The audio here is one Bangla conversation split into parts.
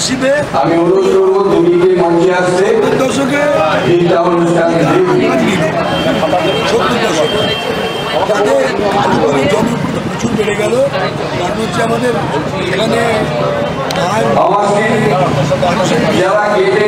আসিবে আমি অনুরোধ করবো দুদিকে মঞ্চে আসতে দশকে এইটা অনুষ্ঠান 70 দশক তাতে আলুবাড়ির জনপ্রিয়তা প্রচুর বেড়ে গেল। কারণ হচ্ছে আমাদের এখানে যারা গেটে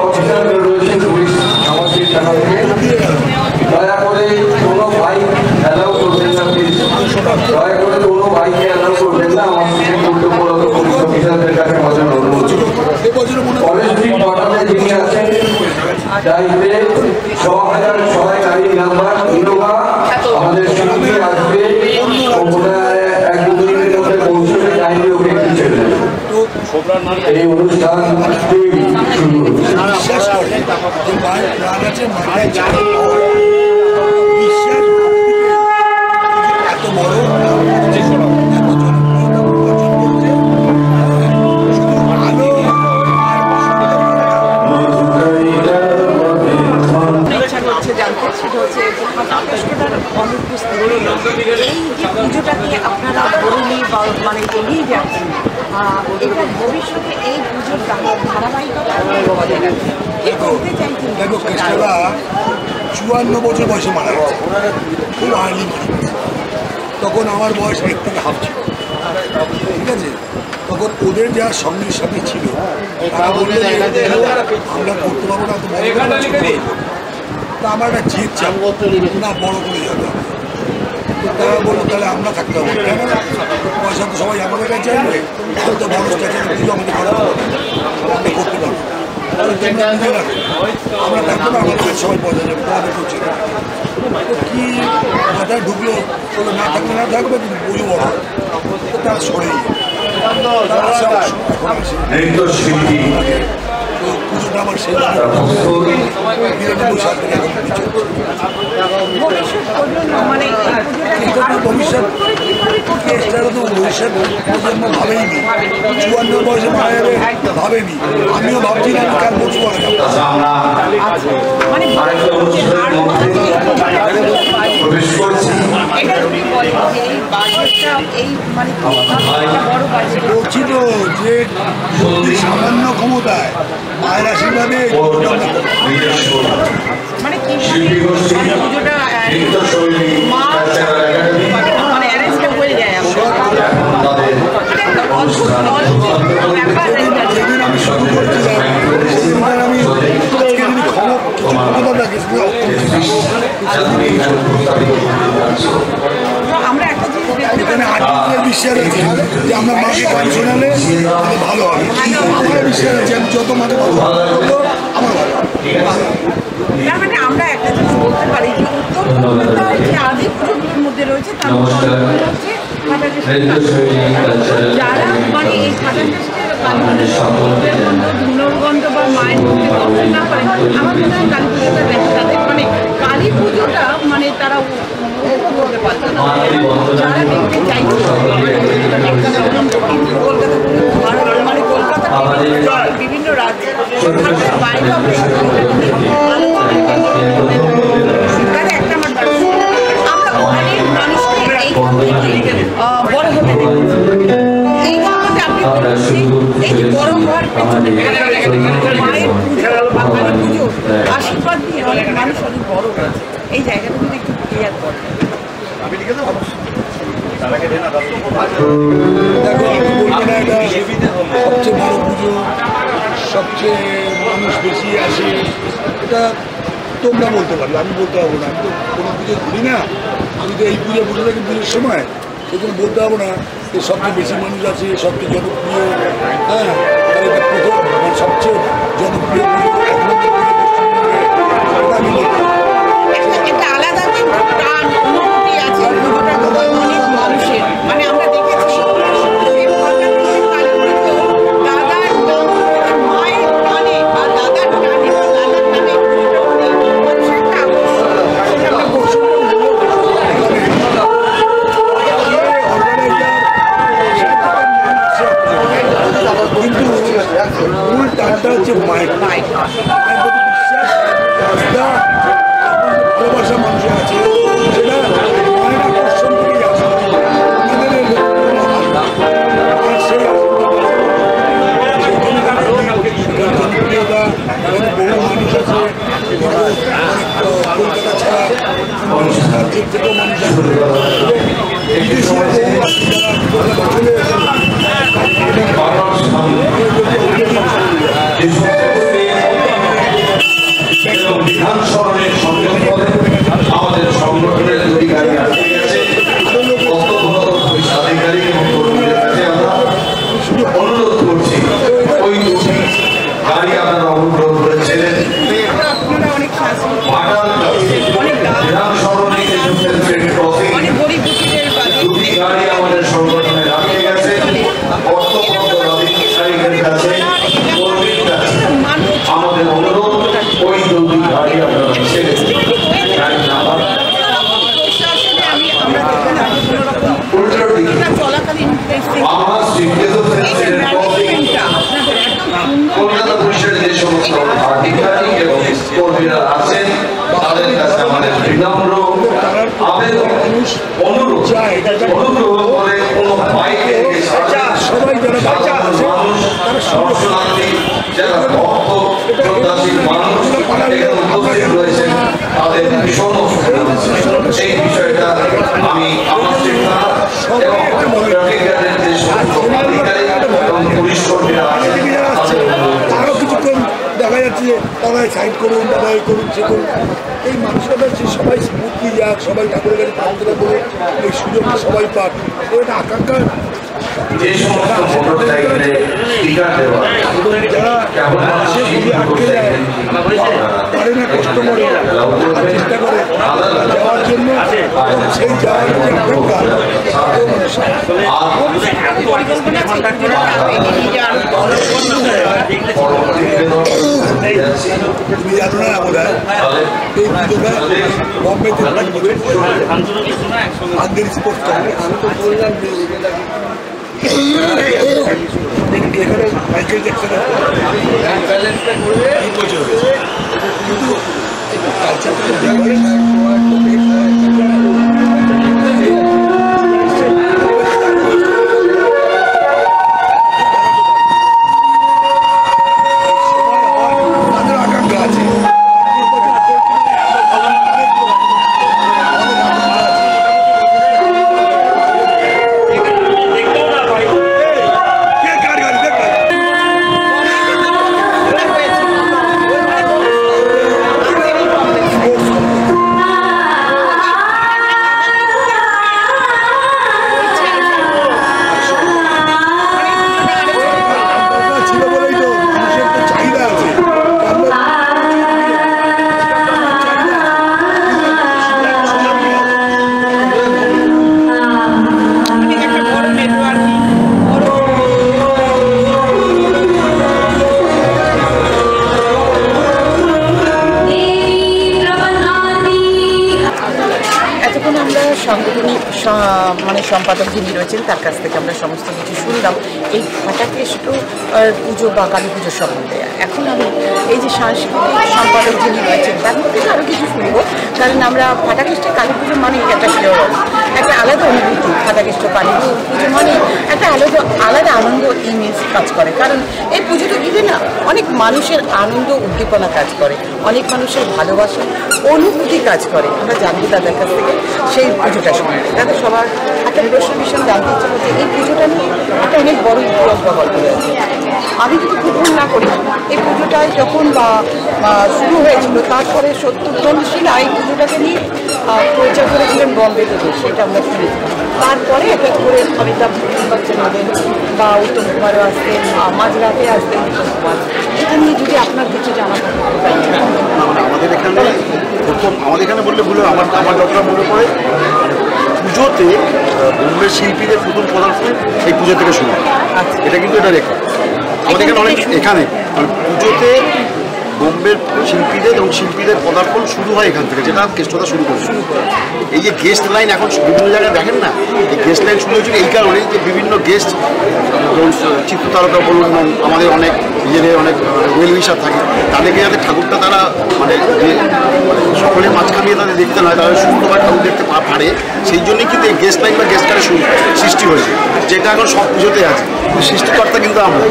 অফিসার রয়েছেন পুলিশ সামগ্রিক থানা থেকে দয়া করে কোনো বাইক অ্যালাউ করবেন না, প্লিজ দয়া করে কোনো বাইকে অ্যালাউ করবেন না। আমার থেকে গুরুত্বপূর্ণ পুলিশ অফিসারদের কাছে মজার অনুরোধ। ফরেস্ট্রি কোয়ার্টারে যিনি আছেন দায়িত্বে 6006 গাড়ির নাম্বার ইনোভা আমাদের সামনে আসবে, এক দু দিনের মধ্যে পৌঁছবে, টাইমে ওকে একটু ছেড়ে দেবে। এই অনুষ্ঠান বিশ্বাস করে যে মায়ের প্রাণ আছে, মায়ের বিশ্বাস এত বড় এত জনপ্রিয়তা অর্জন করেছে। শুধু আলো ইচ্ছা করছে জানতে, সেটা হচ্ছে অনুপস্থিতি এই যে পুজোটাকে আপনারা বরুণী বা মানে এগিয়ে যাচ্ছেন, এটা ভবিষ্যতে এই পুজোর ধারাবাহিকতা বলতে চাইছেন। দেখো কেষ্টরা 54 বছর বয়সে মারা গেছে, খুব আর্লি মারা গেছে। তখন আমার বয়স 1 থেকে হাফ ছিল, ঠিক আছে। তখন ওদের যা সঙ্গী সাথী ছিল তারা বললো আমরা করতে পারবো না, তা আমার একটা জেদ চাপ না, বড় করে যাবে। তো তারা বললো তাহলে আমরা থাকতে হবে, কেন পয়সা তো সবাই আমাদের কাছে চাইবে, তো বড় স্ট্যাচার পুজো আমাদের করা আমরা করতে পারবো, আমরা থাকতে পারবো, আমাদের সবাই পয়সা যাবে, তোমাদের করছে না। তো কি মাথায় ঢুকলো, বললো না থাকলে না থাকবে, কিন্তু পুজো বড় তো তারা সরেই তো পুজোটা আমার সেই ভবিষ্যৎ কেসটারও তো ভবিষ্যৎ প্রজন্ম ভাবেইনি, 54 বয়সে মারা যাবে ভাবেনি। আমিও ভাবছিলাম কার মতো করা যাবে। বলছি তো যে সামান্য ক্ষমতায় মায়ের আশীর্বাদে মানে কি পুজোটা মানে অ্যারেঞ্জটা হয়ে যায়। যেদিন আমি শুরু করেছিলাম সেদিন আমি ক্ষমতা থাকে আমরা একটা এখানে আর্টিস্টদের বিশ্বাস আছে যে আমরা মাকে গান শোনালে ভালো হবে, আমার বিশ্বাস আছে আমি যত মাকে করবো আমার ভালো হবে। তার মানে আমরা একটা জিনিস বলতে পারি যে উত্তর কলকাতার যে আদি পুজোগুলোর মধ্যে রয়েছে তার মধ্যে হচ্ছে যারা মানে এই ধুনরগন্ধ বা মায়ের মধ্যে দর্শন না পারেন, আমার মনে হয় কালী পুজোটা দেখে তাদের মানে কালী পুজোটা মানে তারা করতে পারছে না। যারা দেখতে চাইছে কলকাতা মানে কলকাতা বিভিন্ন রাজ্যে বাইরে একটা আমরা অনেক মানুষকে বড় হতে দেখি। এই কারণে আপনি এই যে বড় হওয়ার পেছনে মায়ের পুজো বা কালী পুজো আশীর্বাদ দিয়ে অনেক মানুষ অনেক বড় হয়েছে। এই জায়গাটা যদি একটু ক্লিয়ার করে। দেখো আমি বলবো না এটা সবচেয়ে বড় পুজো, সবচেয়ে মানুষ বেশি আসে, এটা তোমরা বলতে পারবে, আমি বলতে পারবো না। আমি তো কোনো পুজো ঘুরি না, আমি তো এই পুজো থাকি পুজোর সময়, সেই জন্য বলতে পারবো না যে সবচেয়ে বেশি মানুষ আছে, সবচেয়ে জনপ্রিয়। হ্যাঁ, এটা প্রথম মানে সবচেয়ে জনপ্রিয় পুজো আমি বলতে একটা আলাদা টান অনুভূতি আছে অনেক মানুষের। মানে আমরা দেখেছি দাদার মায়ের টানে বা দাদার টানে বা দাদার টানে মানুষের একটা কিন্তু মূল টানটা হচ্ছে মায়ের প্রতি বিশ্বাস, আস্থা এর থেকেও মানুষ আছে বিদেশি বহু আছে যারা চলে গেছেন বিধান স্মরণের সঙ্গে আমাদের সংগঠনের দুটি গাড়ি আটকে গেছে আধিকারিক এবং কর্মীদের কাছে আমরা অনুরোধ করছি ওই দুটি গাড়ি আপনারা অনুগ্রহ করে ছেড়ে বিধান স্মরণে দুটি গাড়ি আমাদের সংগঠনের আটকে গেছে আধিকারিকের কাছে কর্মীর কাছে আমাদের অনুরোধ ওই দুটি গাড়ি আপনারা ছেড়ে কলকাতা পুলিশের যে সমস্ত আধিকারিক এবং কর্মীরা আছেন তাদের কাছে আমাদের বিনম্র আবেদন অনুরোধ অনুগ্রহ করে কোনো বাইকে মানুষ দর্শনার্থী যারা ভক্ত শ্রদ্ধাশীল মানুষ এখানে উপস্থিত রয়েছেন তাদের ভীষণ এই বিষয়টা আমি আমার চিন্তা এবং ট্রাফিক গার্ডের যে সমস্ত আধিকারিক এবং পুলিশ কর্মীরা আছেন তারাও কিছুক্ষণ দেখা যাচ্ছে তারাই সাইড করুন তারাই করুন সে করুন এই মানুষের কাছে সবাই স্মুথলি যাক সবাই ঠাকুরের কাছে প্রার্থনা করে এই সুযোগটা সবাই পাক এটা আকাঙ্ক্ষা যে সমস্ত মোটর সাইকেলে স্টিকার দেওয়া যারা সে ঘুরে আটকে যায় পারে না কষ্ট করে চেষ্টা করে যাওয়ার জন্য সেই যাওয়ার যে আকাঙ্ক্ষা তুমি জানো না আমরা এই পুজোটা বম্বেতে আন্দের স্পোর্টস এখানে মাইকেল জ্যাকসনের কিন্তু সাংগঠনিক মানে সম্পাদক যিনি রয়েছেন তার কাছ থেকে আমরা সমস্ত কিছু শুনলাম এই ফাটাকেষ্ট পুজো বা কালী পুজোর সম্বন্ধে। এখন আমি এই যে সাংস্কৃতিক সম্পাদক যিনি রয়েছেন তার মধ্যে আরও কিছু শুনবো, কারণ আমরা ফাটাকেষ্টে কালী পুজো মানে একটা শিওর একটা আলাদা অনুভূতি। ফাটাকেষ্ট কালী পুজো মানে একটা আলাদা আনন্দ ইমেজ কাজ করে, কারণ এই পুজোটা ঘিরে না অনেক মানুষের আনন্দ উদ্দীপনা কাজ করে, অনেক মানুষের ভালোবাসা অনুভূতি কাজ করে। আমরা জানবো তাদের কাছ থেকে সেই পুজোটা সম্বন্ধে। তাদের সবার একটা প্রশ্ন ভীষণ জানতে ইচ্ছে করছে এই পুজোটা নিয়ে একটা অনেক বড় ইতিহাস বহন রয়েছে। আমি যদি ভুল না করি এই পুজোটায় যখন শুরু হয়েছিল তারপরে সত্যধনশীলা এই পুজোটাকে নিয়ে প্রচার করেছিলেন বম্বেতে, সেটা আমরা শুনেছি। তারপরে এক এক করে অমিতাভ বচ্চন হলেন বা উত্তম কুমারও আসতেন, মাঝরাতে আসতেন উত্তম কুমার। এটা নিয়ে যদি আপনার কিছু জানা থাকে। আমাদের এখানে বললে ভুল, আমার যতটা মনে পড়ে পুজোতে বোম্বের শিল্পীদের প্রথম পদার্পণ এই পুজো থেকে শুরু হয়। এটা কিন্তু এটা রেকর্ড আমাদের এখানে অনেক। এখানে পুজোতে বোম্বের শিল্পীদের এবং শিল্পীদের পদার্পণ শুরু হয় এখান থেকে, যেটা কেষ্টতা শুরু করে। এই যে গেস্ট লাইন এখন বিভিন্ন জায়গায় দেখেন না, এই গেস্ট লাইন শুরু হয়েছিল এই কারণে যে বিভিন্ন গেস্ট চিত্রতারকা বলুন, আমাদের অনেক নিজেদের অনেক ওয়েল উইশার থাকে, তাদেরকে যাতে ঠাকুরটা তারা মানে সকলের মাঝখানে তাদের দেখতে নয়, তারা সুন্দরভাবে ঠাকুর দেখতে পারে, সেই জন্যই কিন্তু এই গেস্ট লাইন বা গেস্ট কারে সৃষ্টি হয়েছে, যেটা এখন সব পুজোতে আছে। সৃষ্টিকর্তা কিন্তু আমরা।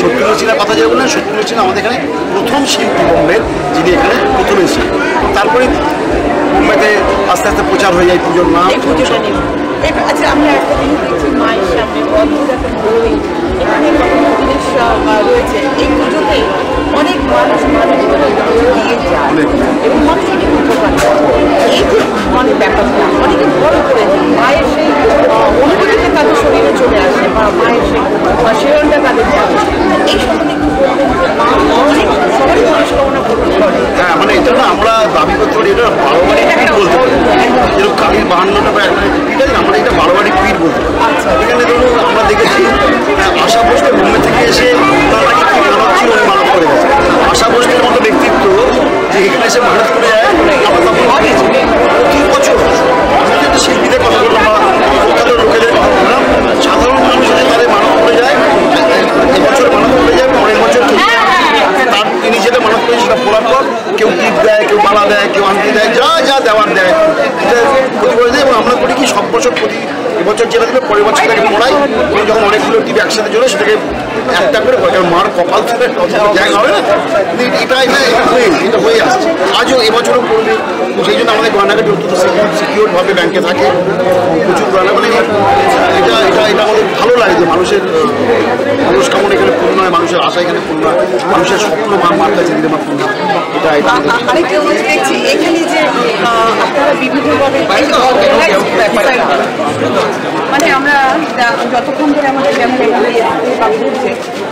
সত্যেন্দ্র সিনহার কথা যেটা বললেন, সত্যেন্দ্র সিনহা আমাদের এখানে প্রথম শিল্পী বোম্বের, যিনি এখানে প্রথম এসেছিলেন। তারপরে বোম্বেতে আস্তে আস্তে প্রচার হয়ে যায় পুজোর নাম। এই পুজোটা নিয়ে আচ্ছা, আমরা একটা জিনিস দেখছি মায়ের সামনে অদ্ভুত একটা মূর্তি, এখানে জিনিস রয়েছে। এই পুজোতে অনেক মানুষ দিয়ে যায় এবং মানুষ অনেক উপকার করে। এই যে মানে ব্যাপারটা অনেকে বড় করে মায়ের সেই অনুভূতিটা তাদের শরীরে চলে আসে বা মায়ের সেই সেবনটা তাদের থাকে। এই সম্বন্ধে একটু বলবেন যে মা অনেক সবারই মনস্কামনা পূরণ করে। হ্যাঁ, মানে এটা না আমরা দাবি করতে পারি, এটা বারোবারি পীঠ বলতে পারি। যেরকম কালীর 52টা বা একটা পীঠ আছে, আমরা এটা বারোবারি পীঠ বলতে পারি। এখানে ধরুন আমরা দেখেছি আশা ভোসলে মুম্বাই থেকে এসে তার নাকি কি মানত ছিল, উনি মানত করে গেছে। আশা ভোসলের মতো ব্যক্তিত্ব যে এখানে এসে মানত করে যায়, আমরা তখন ভাবিয়েছি প্রতি বছর। আমি কিন্তু শিল্পীদের কথা বললাম বা প্রখ্যাত লোকেদের কথা বললাম, সাধারণ মানুষ যদি তাদের মানত করে যায়, এবছর মানত করে যায়, পরের বছর তার তিনি যেটা মানত করে সেটা পড়ার পর কেউ টিপ দেয়, কেউ মালা দেয়, কেউ আংটি দেয়, যা যা দেওয়ার দেয়, এটা প্রতি বছর দেয়। এবং আমরা করি কি সব বছর প্রতি এবছর যেটা দেবে পরের বছর সেটাকে পড়াই, এবং যখন অনেকগুলো টিপ একসাথে জোরে সেটাকে একটা করে কারণ মার কপাল থেকে জায়গা হবে না, এটা এটা এটা হয়ে আসছে। আজও এবছরও করবে, সেই জন্য আমাদের গয়নাঘাটি অত্যন্ত সিকিউরভাবে ব্যাংকে থাকে, প্রচুর গয়না। মানে এটা এটা এটা আমাদের ভালো লাগে যে মানুষের মনস্কামনা এখানে পূর্ণ হয়, মানুষের আশা এখানে পূর্ণ হয়, মানুষের স্বপ্ন মার কাছে দিলে মা পূর্ণ হয়। এটা আরেকটা জিনিস দেখছি এখানে যে আপনারা বিভিন্নভাবে মানে আমরা যতক্ষণ ধরে আমাদের ক্যামেরা ঘুরছে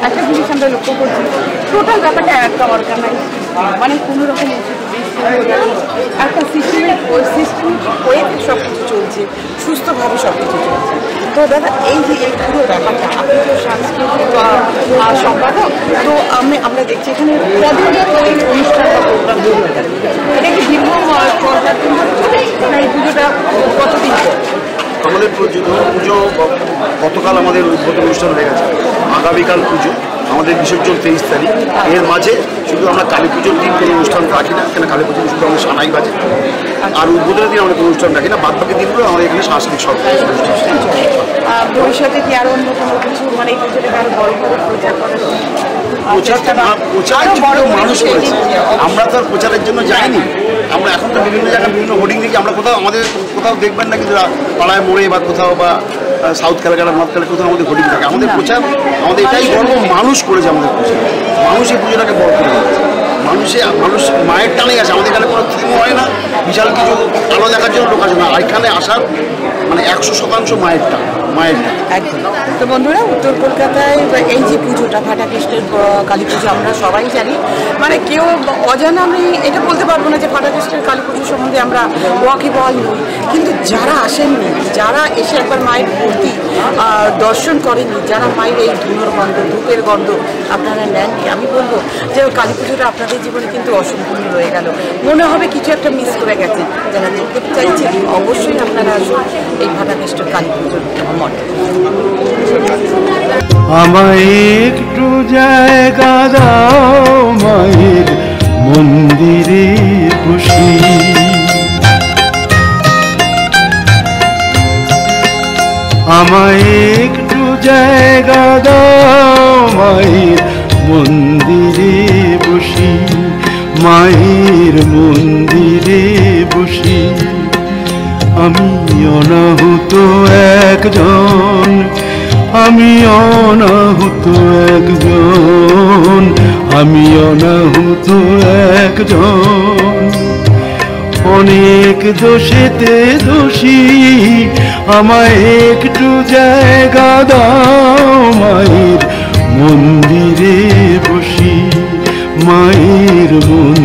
একটা জিনিস আমরা লক্ষ্য করছি, টোটাল ব্যাপারটা একটা অর্গানাইজ, মানে কোনো রকম একটা সিস্টেমের ওয়েতে সব কিছু চলছে, সুস্থভাবে সব কিছু চলছে। তো দাদা এই যে এই পুরো ব্যাপারটা, আপনি তো সাংস্কৃতিক সম্পাদক, তো আমরা দেখছি এখানে কদিন অনুষ্ঠান বা প্রোগ্রাম চলতে থাকে, এটা কি দীর্ঘ 4-5 দিন ধরে চলে না এই পুজোটা কতদিন চলে? আমাদের পুজো গতকাল আমাদের উদ্বোধন অনুষ্ঠান হয়ে গেছে, আগামীকাল পুজো, আমাদের বিসর্জন 23 তারিখ। এর মাঝে শুধু আমরা কালী পুজোর দিন কোনো অনুষ্ঠান রাখি না, কেন কালী পুজোর শুধু আমরা সানাই বাজে, আর উদ্বোধনের দিন আমরা কোনো অনুষ্ঠান রাখি না, বাদ বাকি দিনগুলো আমাদের এখানে সাংস্কৃতিক সব অনুষ্ঠান। ভবিষ্যতে কি আরো অন্য কোনো কিছু মানে এই পুজোটাকে আরো বড় করে প্রচার করার মানুষ করেছে, আমরা তো আর প্রচারের জন্য যাইনি। আমরা এখন তো বিভিন্ন জায়গায় বিভিন্ন হোর্ডিং দেখি, আমরা কোথাও আমাদের কোথাও দেখবেন না কিন্তু পাড়ায় মোড়ে বা কোথাও বা সাউথ ক্যালকাটা নর্থ ক্যালকাটা কোথাও আমাদের হোর্ডিং থাকে। আমাদের প্রচার, আমাদের এটাই গর্ব, মানুষ করেছে আমাদের প্রচার, মানুষ এই পুজোটাকে বড় করে দিয়েছে। মানুষ মায়ের টানে গেছে, আমাদের এখানে কোনো থিমও হয় না, বিশাল কিছু আলো দেখার জন্য লোক আসে না, এখানে আসার মানে 100% মায়ের টান। একদম। তো বন্ধুরা, উত্তর কলকাতায় এই যে পুজোটা ফাটাকৃষ্ণের কালী পুজো আমরা সবাই জানি, মানে কেউ অজানা, আমি এটা বলতে পারবো না যে ফাটাকৃষ্ণের কালী পুজো সম্বন্ধে আমরা ওয়াকিবহাল নই, কিন্তু যারা আসেননি, যারা এসে একবার মায়ের মূর্তি দর্শন করেননি, যারা মায়ের এই ধুনোর গন্ধ, ধূপের গন্ধ আপনারা নেননি, আমি বলবো যে কালী পুজোটা আপনাদের জীবনে কিন্তু অসম্পূর্ণ রয়ে গেল, মনে হবে কিছু একটা মিস করে গেছে। যারা দেখতে চাইছেন অবশ্যই আপনারা আসুন এই ফাটাকৃষ্ণের কালী পুজোর মঠে। আমায় একটু জায়গা দাও মায়ের মন্দিরে বসি, আমায় একটু জায়গা দাও মায়ের মন্দিরে বসি, মায়ের মন্দিরে বসি। আমি অনাহুত একজন, আমি অনাহুত একজন, আমি অনাহুত একজন, অনেক দোষেতে দোষী, আমায় একটু জায়গা দাও মায়ের মন্দিরে বসি, মায়ের মন্দিরে